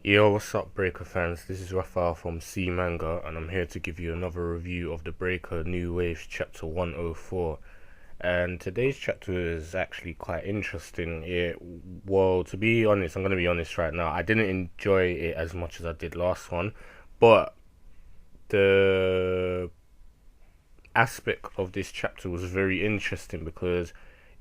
Yo, what's up, Breaker fans? This is Raphael from C Manga, and I'm here to give you another review of the Breaker New Waves Chapter 104. And today's chapter is actually quite interesting. Well, to be honest, I'm going to be honest right now. I didn't enjoy it as much as I did last one, but the aspect of this chapter was very interesting because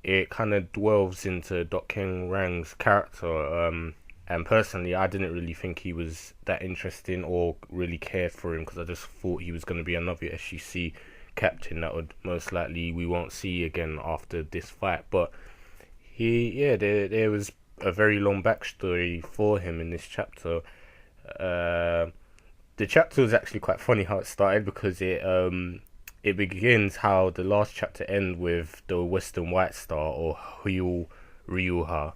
it kind of delves into Dokhengrang's character. And personally, I didn't really think he was that interesting or really cared for him because I just thought he was going to be another SGC captain that would most likely we won't see again after this fight. But there was a very long backstory for him in this chapter. Uh, the chapter was actually quite funny how it started because it begins how the last chapter ends with the Western White Star or Ryuha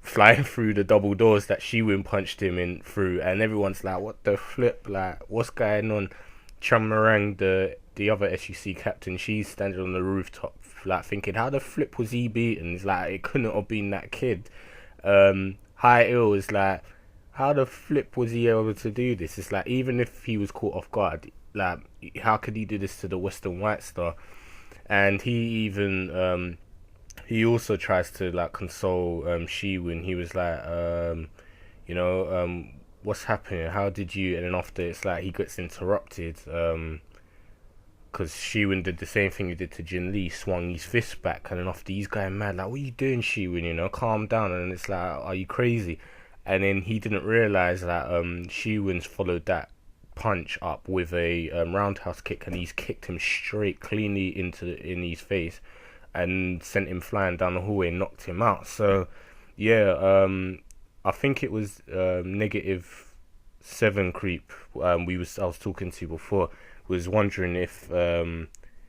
flying through the double doors that Shi-Woon punched him in through, and everyone's like, "What the flip? Like, what's going on?" Chun-Woo, the other SUC captain, she's standing on the rooftop, like thinking, "How the flip was he beaten?" It's like it couldn't have been that kid. Jae-Il is like, "How the flip was he able to do this?" It's like even if he was caught off guard, like how could he do this to the Western White Star? And he also tries to like console Shi-Woon. He was like, what's happening? How did you? And then after it's like he gets interrupted because Shi-Woon did the same thing he did to Jin-Lee, swung his fist back, and then after he's going mad like, "What are you doing, Shi-Woon? Calm down." And it's like, "Are you crazy?" And then he didn't realize that Shi-Woon's followed that punch up with a roundhouse kick, and he's kicked him straight cleanly in his face and sent him flying down the hallway and knocked him out. So yeah, I think it was -7 creep. I was talking to before was wondering if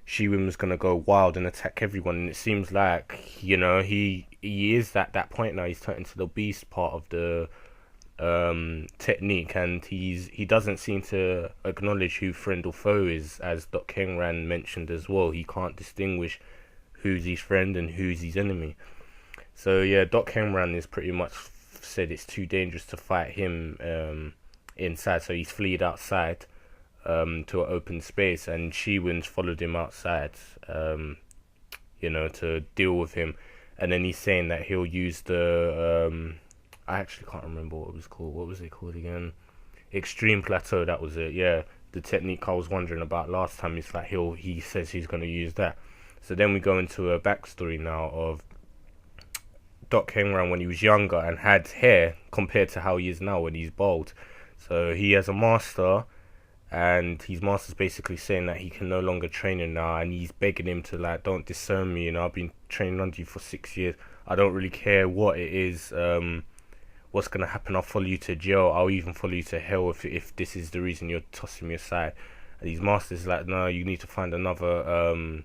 Shi-Woon was gonna go wild and attack everyone, and it seems like he is at that point now. He's turned into the beast part of the technique, and he doesn't seem to acknowledge who friend or foe is, as Dokhengrang mentioned as well. He can't distinguish who's his friend and who's his enemy. So yeah, Dokhengrang is pretty much said it's too dangerous to fight him inside, so he's fled outside to an open space, and Shi-Woon's followed him outside, to deal with him. And then he's saying that he'll use the I actually can't remember what it was called. What was it called again? Extreme Plateau. That was it. Yeah, the technique I was wondering about last time. It's like he says he's going to use that. So then we go into a backstory now of Dokhengrang when he was younger and had hair compared to how he is now when he's bald. So he has a master, and his master's basically saying that he can no longer train him now, and he's begging him to like, "Don't disown me. I've been training under you for 6 years. I don't really care what it is. What's gonna happen? I'll follow you to jail. I'll even follow you to hell if this is the reason you're tossing me aside." And his master's like, "No, you need to find another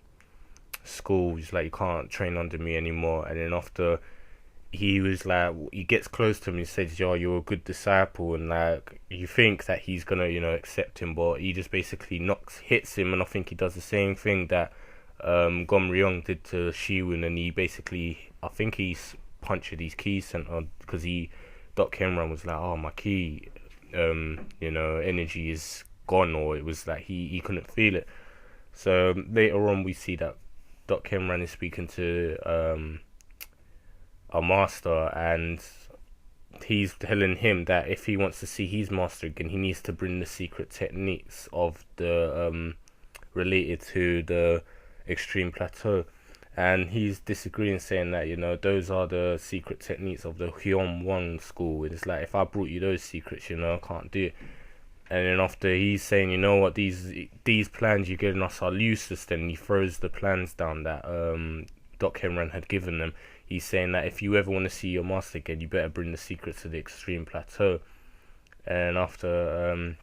school." He's like, "You can't train under me anymore." And then after he was like, he gets close to him and he says, "Yo, you're a good disciple," and like you think that he's gonna accept him, but he just basically hits him. And I think he does the same thing that Gom-ryung did to Shi-Woon, and he basically, I think he's punctured his key center because Dokhengrang was like, "Oh, my key energy is gone," or it was like he couldn't feel it. So later on we see that Dokhengrang is speaking to a master, and he's telling him that if he wants to see his master again, he needs to bring the secret techniques of the related to the Extreme Plateau. And he's disagreeing, saying that those are the secret techniques of the Hyun-Won school. It's like, if I brought you those secrets, I can't do it. And then after he's saying, "You know what, these plans you're giving us are useless," then he throws the plans down that Dokhengrang had given them. He's saying that if you ever want to see your master again, you better bring the secrets to the Extreme Plateau. And after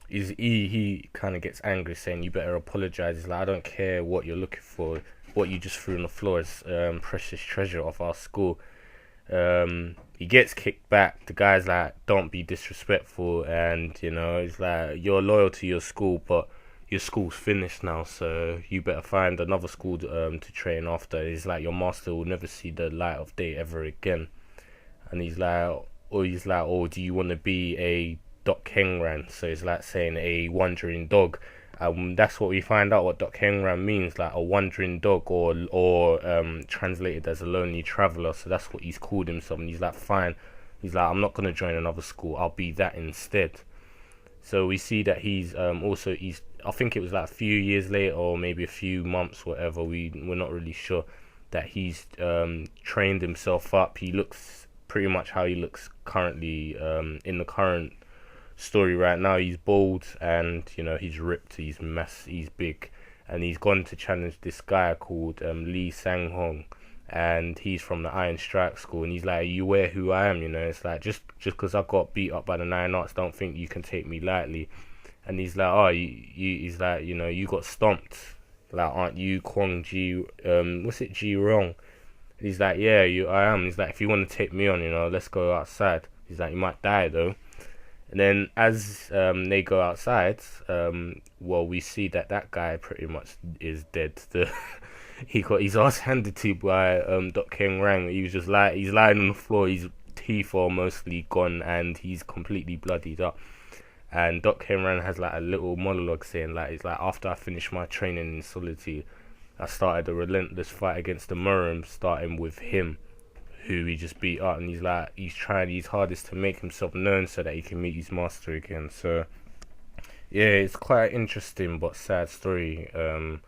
he kind of gets angry, saying, "You better apologize." He's like, "I don't care what you're looking for. What you just threw on the floor is precious treasure of our school." He gets kicked back. The guy's like, "Don't be disrespectful," and he's like, "You're loyal to your school, but your school's finished now, so you better find another school to train after." He's like, "Your master will never see the light of day ever again." And he's like, or he's like, oh, do you want to be a Dokhengrang? So it's like saying a wandering dog. That's what we find out what Dokhengrang means, like a wandering dog, or translated as a lonely traveler. So that's what he's called himself, and he's like, fine. He's like, I'm not gonna join another school. I'll be that instead. So we see that he's I think it was like a few years later, or maybe a few months, whatever. We're not really sure, that he's trained himself up. He looks pretty much how he looks currently in the current story right now. He's bald, and he's ripped, he's he's big, and he's gone to challenge this guy called Lee Sang-hong, and he's from the Iron Strike School, and he's like, you aware who I am? It's like, just because I got beat up by the Nine Arts, don't think you can take me lightly. And he's like, oh, he's like, you got stomped, like, aren't you Kwang Ji, what's it, Ji Rong? He's like, yeah, I am. He's like, if you want to take me on, let's go outside. He's like, you might die though. And then as they go outside, well, we see that guy pretty much is dead. He got his ass handed to by Dokhengrang. He was just he's lying on the floor. His teeth are mostly gone, and he's completely bloodied up. And Dokhengrang has like a little monologue saying, like, it's like, after I finished my training in solitude, I started a relentless fight against the Murim, starting with him, who he just beat up. And he's like, he's trying his hardest to make himself known so that he can meet his master again. So yeah, it's quite an interesting but sad story, a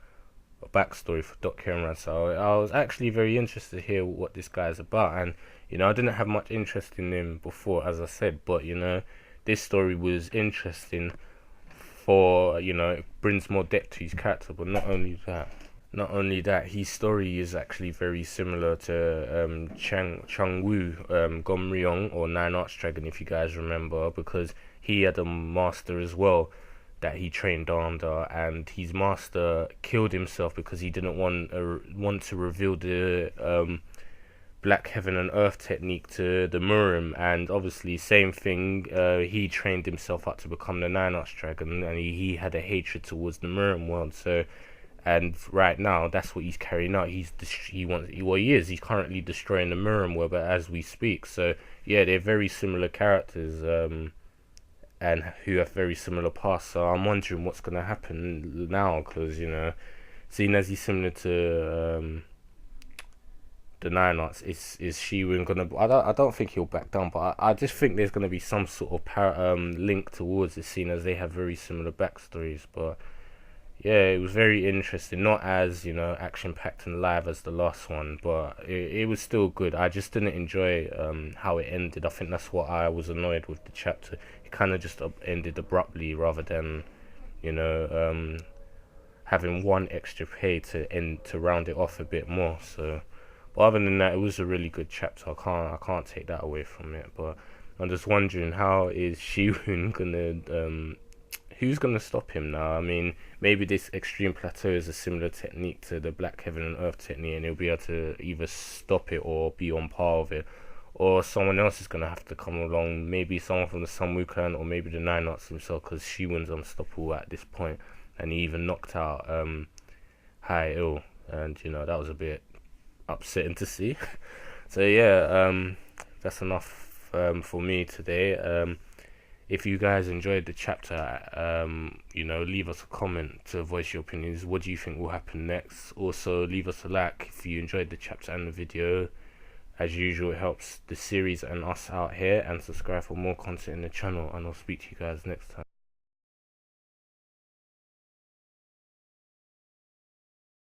backstory for Dokhengrang. So I was actually very interested to hear what this guy's about. And I didn't have much interest in him before, as I said, but this story was interesting for, it brings more depth to his character. But not only that, his story is actually very similar to Chun-Woo, Gomryong, or Nine Arts Dragon, if you guys remember, because he had a master as well that he trained under, and his master killed himself because he didn't want to reveal the Black Heaven and Earth technique to the Murim. And obviously, same thing, he trained himself up to become the Nine Arts Dragon, and he had a hatred towards the Murim world. So, and right now, that's what he's carrying out. He's currently destroying the Murim world, but as we speak. So yeah, they're very similar characters, and who have very similar pasts. So I'm wondering what's gonna happen now, because seeing as he's similar to the Nine Arts, is Shi-Woon gonna? I don't think he'll back down, but I just think there's gonna be some sort of link towards it, seeing as they have very similar backstories. But yeah, it was very interesting. Not as action packed and live as the last one, but it was still good. I just didn't enjoy how it ended. I think that's what I was annoyed with the chapter. It kind of just ended abruptly, rather than having one extra page to round it off a bit more. So. But other than that, it was a really good chapter. I can't take that away from it. But I'm just wondering, how is Shi-Woon gonna who's gonna stop him now? I mean, maybe this extreme plateau is a similar technique to the Black Heaven and Earth technique, and he'll be able to either stop it or be on par with it, or someone else is gonna have to come along. Maybe someone from the Sun-Woo clan, or maybe the Nine Arts himself, because Shi-Woon's unstoppable at this point, and he even knocked out Jae-Il, and that was a bit upsetting to see. So yeah, that's enough for me today. If you guys enjoyed the chapter, leave us a comment to voice your opinions. What do you think will happen next? Also, leave us a like if you enjoyed the chapter and the video. As usual, it helps the series and us out here. And subscribe for more content in the channel, and I'll speak to you guys next time.